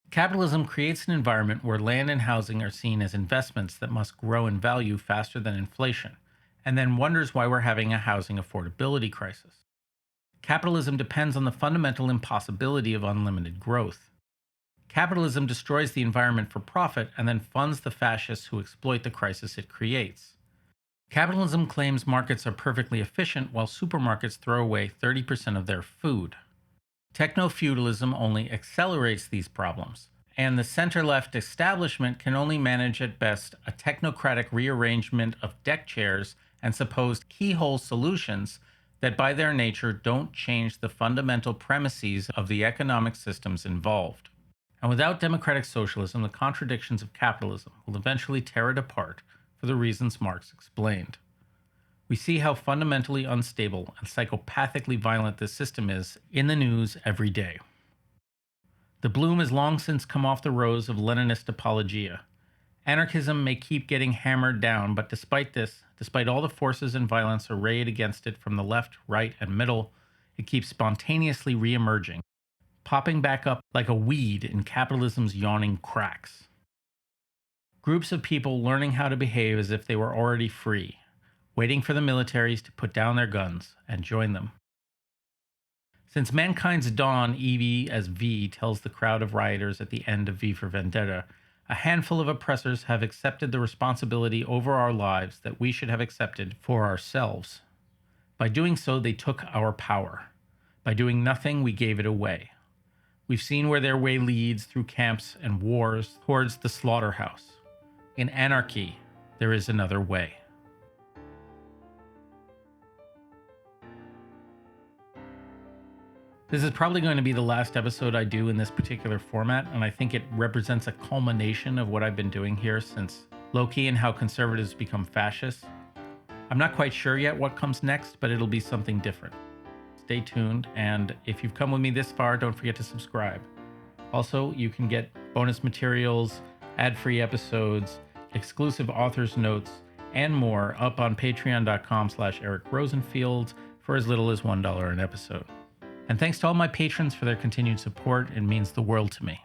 Capitalism creates an environment where land and housing are seen as investments that must grow in value faster than inflation, and then wonders why we're having a housing affordability crisis. Capitalism depends on the fundamental impossibility of unlimited growth. Capitalism destroys the environment for profit and then funds the fascists who exploit the crisis it creates. Capitalism claims markets are perfectly efficient while supermarkets throw away 30% of their food. Techno-feudalism only accelerates these problems, and the center-left establishment can only manage at best a technocratic rearrangement of deck chairs and supposed keyhole solutions that by their nature don't change the fundamental premises of the economic systems involved. And without democratic socialism, the contradictions of capitalism will eventually tear it apart for the reasons Marx explained. We see how fundamentally unstable and psychopathically violent this system is in the news every day. The bloom has long since come off the rose of Leninist apologia. Anarchism may keep getting hammered down, but despite this, despite all the forces and violence arrayed against it from the left, right, and middle, it keeps spontaneously re-emerging, popping back up like a weed in capitalism's yawning cracks. Groups of people learning how to behave as if they were already free, waiting for the militaries to put down their guns and join them. Since mankind's dawn, EV as V tells the crowd of rioters at the end of V for Vendetta, a handful of oppressors have accepted the responsibility over our lives that we should have accepted for ourselves. By doing so, they took our power. By doing nothing, we gave it away. We've seen where their way leads through camps and wars towards the slaughterhouse. In anarchy, there is another way. This is probably going to be the last episode I do in this particular format, and I think it represents a culmination of what I've been doing here since Loki and how conservatives become fascists. I'm not quite sure yet what comes next, but it'll be something different. Stay tuned, and if you've come with me this far, don't forget to subscribe. Also, you can get bonus materials, ad-free episodes, exclusive author's notes, and more up on patreon.com/Eric Rosenfield for as little as $1 an episode. And thanks to all my patrons for their continued support. It means the world to me.